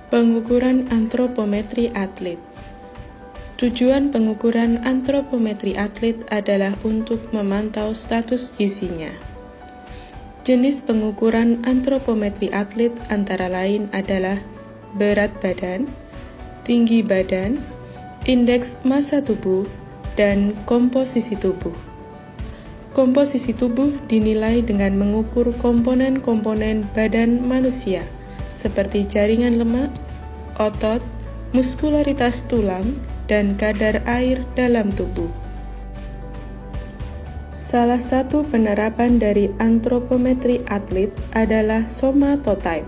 Pengukuran antropometri atlet. Tujuan pengukuran antropometri atlet adalah untuk memantau status gizinya. Jenis pengukuran antropometri atlet antara lain adalah berat badan, tinggi badan, indeks massa tubuh, dan komposisi tubuh. Komposisi tubuh dinilai dengan mengukur komponen-komponen badan manusia, seperti jaringan lemak, otot, muskularitas tulang, dan kadar air dalam tubuh. Salah satu penerapan dari antropometri atlet adalah somatotype.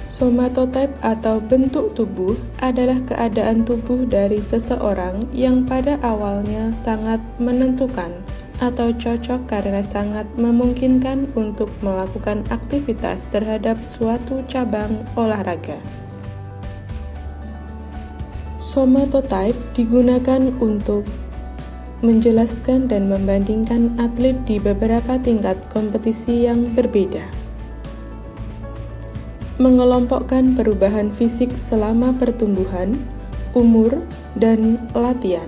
Somatotype atau bentuk tubuh adalah keadaan tubuh dari seseorang yang pada awalnya sangat menentukan atau cocok karena sangat memungkinkan untuk melakukan aktivitas terhadap suatu cabang olahraga. Somatotype digunakan untuk menjelaskan dan membandingkan atlet di beberapa tingkat kompetisi yang berbeda. Mengelompokkan perubahan fisik selama pertumbuhan, umur, dan latihan.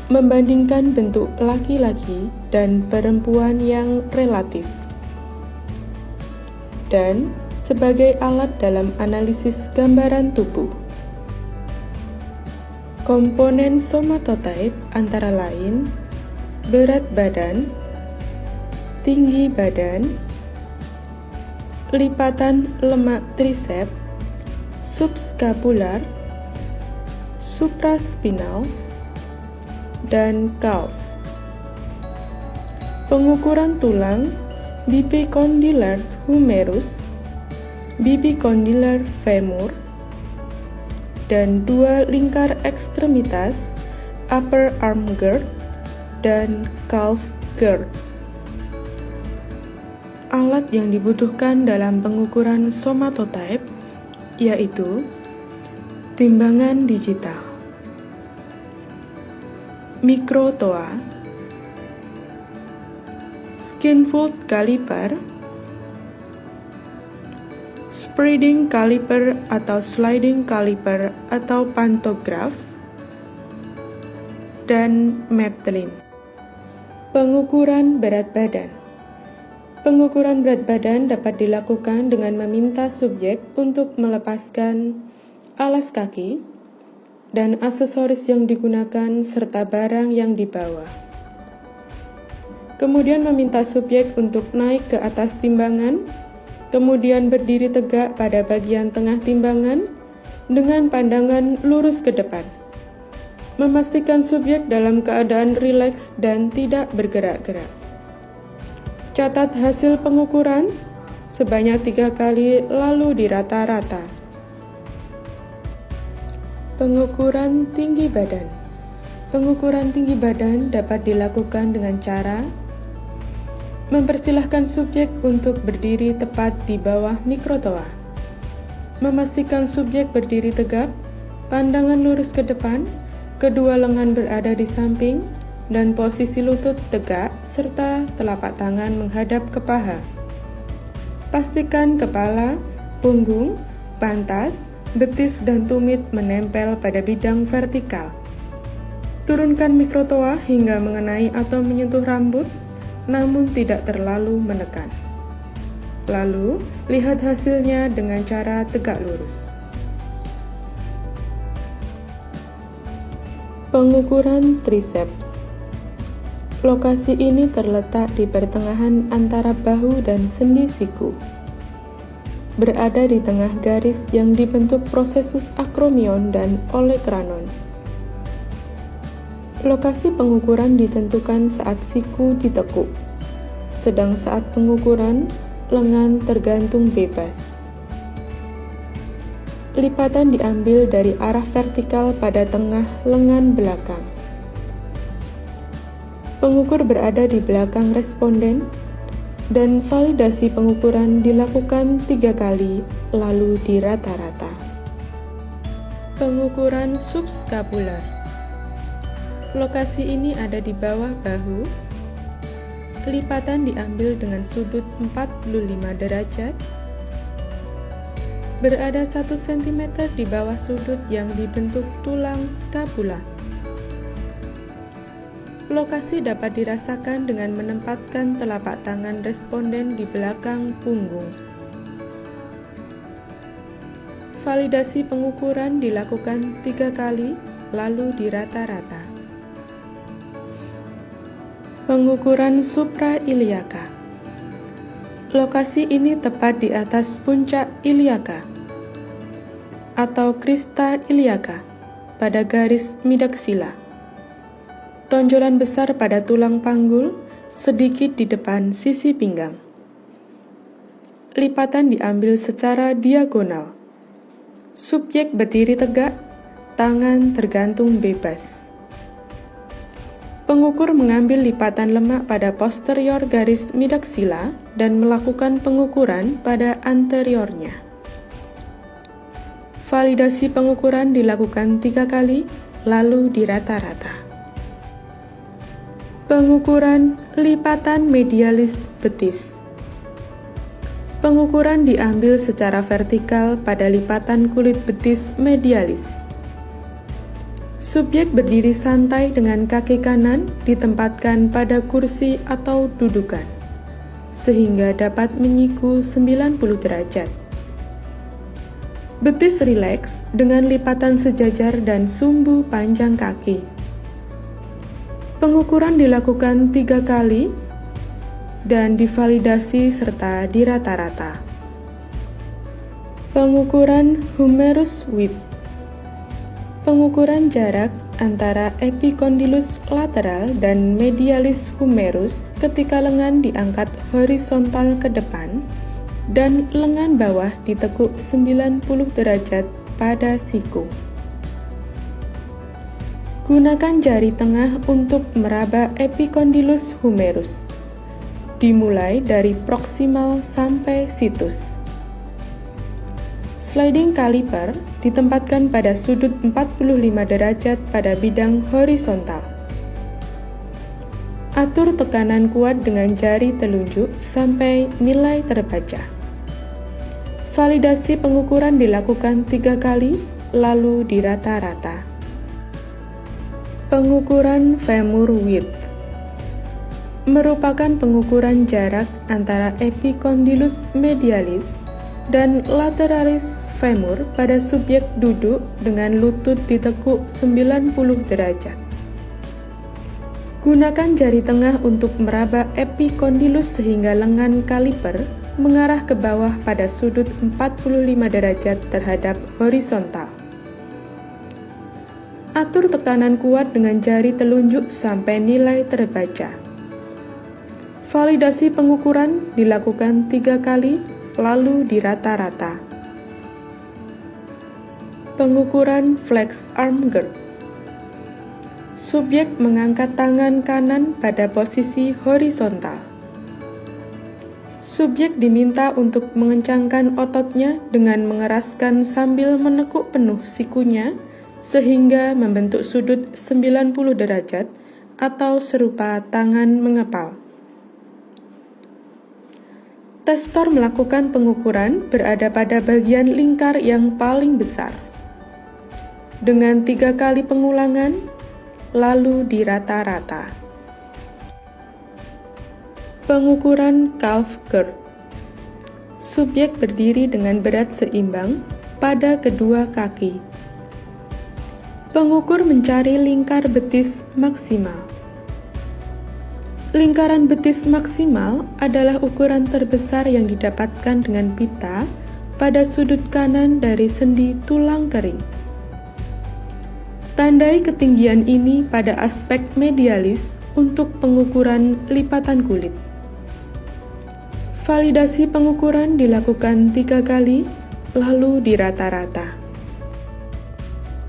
Membandingkan bentuk laki-laki dan perempuan yang relatif. Dan sebagai alat dalam analisis gambaran tubuh. Komponen somatotype antara lain berat badan, tinggi badan, lipatan lemak trisep, subscapular, supraspinal, dan calf. Pengukuran tulang bipicondylar humerus, bipicondylar femur, dan dua lingkar ekstremitas upper arm girth dan calf girth. Alat yang dibutuhkan dalam pengukuran somatotype yaitu timbangan digital, mikrotoa, skin fold caliper, spreading caliper atau sliding caliper atau pantograf, dan Matlin. Pengukuran berat badan. Pengukuran berat badan dapat dilakukan dengan meminta subjek untuk melepaskan alas kaki dan aksesoris yang digunakan serta barang yang dibawa. Kemudian meminta subjek untuk naik ke atas timbangan, kemudian berdiri tegak pada bagian tengah timbangan dengan pandangan lurus ke depan. Memastikan subjek dalam keadaan rileks dan tidak bergerak-gerak. Catat hasil pengukuran sebanyak 3 kali lalu di rata-rata. Pengukuran tinggi badan. Pengukuran tinggi badan dapat dilakukan dengan cara mempersilahkan subjek untuk berdiri tepat di bawah mikrotoa. Memastikan subjek berdiri tegap, pandangan lurus ke depan, kedua lengan berada di samping, dan posisi lutut tegak serta telapak tangan menghadap ke paha. Pastikan kepala, punggung, pantat, betis dan tumit menempel pada bidang vertikal. Turunkan mikrotoa hingga mengenai atau menyentuh rambut, namun tidak terlalu menekan. Lalu, lihat hasilnya dengan cara tegak lurus. Pengukuran triceps. Lokasi ini terletak di pertengahan antara bahu dan sendi siku. Berada di tengah garis yang dibentuk prosesus akromion dan olecranon. Lokasi pengukuran ditentukan saat siku ditekuk, sedang saat pengukuran, lengan tergantung bebas. Lipatan diambil dari arah vertikal pada tengah lengan belakang. Pengukur berada di belakang responden, dan validasi pengukuran dilakukan 3 kali lalu di rata-rata. Pengukuran subscapular. Lokasi ini ada di bawah bahu, lipatan diambil dengan sudut 45 derajat, berada 1 cm di bawah sudut yang dibentuk tulang skapula. Lokasi dapat dirasakan dengan menempatkan telapak tangan responden di belakang punggung. Validasi pengukuran dilakukan 3 kali, lalu dirata-rata. Pengukuran supra-iliaka. Lokasi ini tepat di atas puncak iliaka atau krista iliaka pada garis midaksila. Tonjolan besar pada tulang panggul sedikit di depan sisi pinggang. Lipatan diambil secara diagonal. Subjek berdiri tegak, tangan tergantung bebas. Pengukur mengambil lipatan lemak pada posterior garis midaksila dan melakukan pengukuran pada anteriornya. Validasi pengukuran dilakukan 3 kali, lalu dirata-rata. Pengukuran lipatan medialis betis. Pengukuran diambil secara vertikal pada lipatan kulit betis medialis. Subjek berdiri santai dengan kaki kanan ditempatkan pada kursi atau dudukan, sehingga dapat menyiku 90 derajat. Betis rileks dengan lipatan sejajar dan sumbu panjang kaki. Pengukuran dilakukan 3 kali dan divalidasi serta dirata-rata. Pengukuran humerus width. Pengukuran jarak antara epicondylus lateral dan medialis humerus ketika lengan diangkat horizontal ke depan dan lengan bawah ditekuk 90 derajat pada siku. Gunakan jari tengah untuk meraba epicondylus humerus, dimulai dari proksimal sampai situs. Sliding caliper ditempatkan pada sudut 45 derajat pada bidang horizontal. Atur tekanan kuat dengan jari telunjuk sampai nilai terbaca. Validasi pengukuran dilakukan 3 kali, lalu dirata-rata. Pengukuran femur width merupakan pengukuran jarak antara epicondylus medialis dan lateralis femur pada subjek duduk dengan lutut ditekuk 90 derajat. Gunakan jari tengah untuk meraba epicondylus sehingga lengan kaliper mengarah ke bawah pada sudut 45 derajat terhadap horizontal. Atur tekanan kuat dengan jari telunjuk sampai nilai terbaca. Validasi pengukuran dilakukan 3 kali, lalu dirata-rata. Pengukuran flex arm gird. Subjek mengangkat tangan kanan pada posisi horizontal. Subjek diminta untuk mengencangkan ototnya dengan mengeraskan sambil menekuk penuh sikunya sehingga membentuk sudut 90 derajat atau serupa tangan mengepal. Testor melakukan pengukuran berada pada bagian lingkar yang paling besar. Dengan 3 kali pengulangan, lalu dirata-rata. Pengukuran calf gird. Subjek berdiri dengan berat seimbang pada kedua kaki. Pengukur mencari lingkar betis maksimal. Lingkaran betis maksimal adalah ukuran terbesar yang didapatkan dengan pita pada sudut kanan dari sendi tulang kering. Tandai ketinggian ini pada aspek medialis untuk pengukuran lipatan kulit. Validasi pengukuran dilakukan 3 kali, lalu dirata-rata.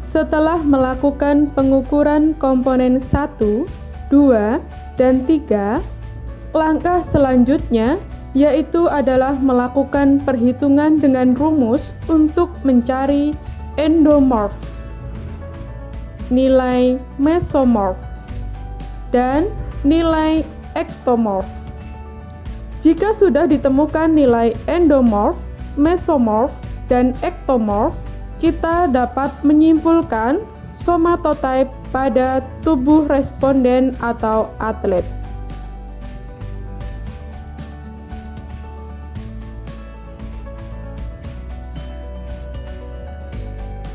Setelah melakukan pengukuran komponen 1, 2, dan 3, langkah selanjutnya yaitu adalah melakukan perhitungan dengan rumus untuk mencari endomorf, nilai mesomorf, dan nilai ektomorf. Jika sudah ditemukan nilai endomorf, mesomorf, dan ektomorf, kita dapat menyimpulkan somatotype pada tubuh responden atau atlet.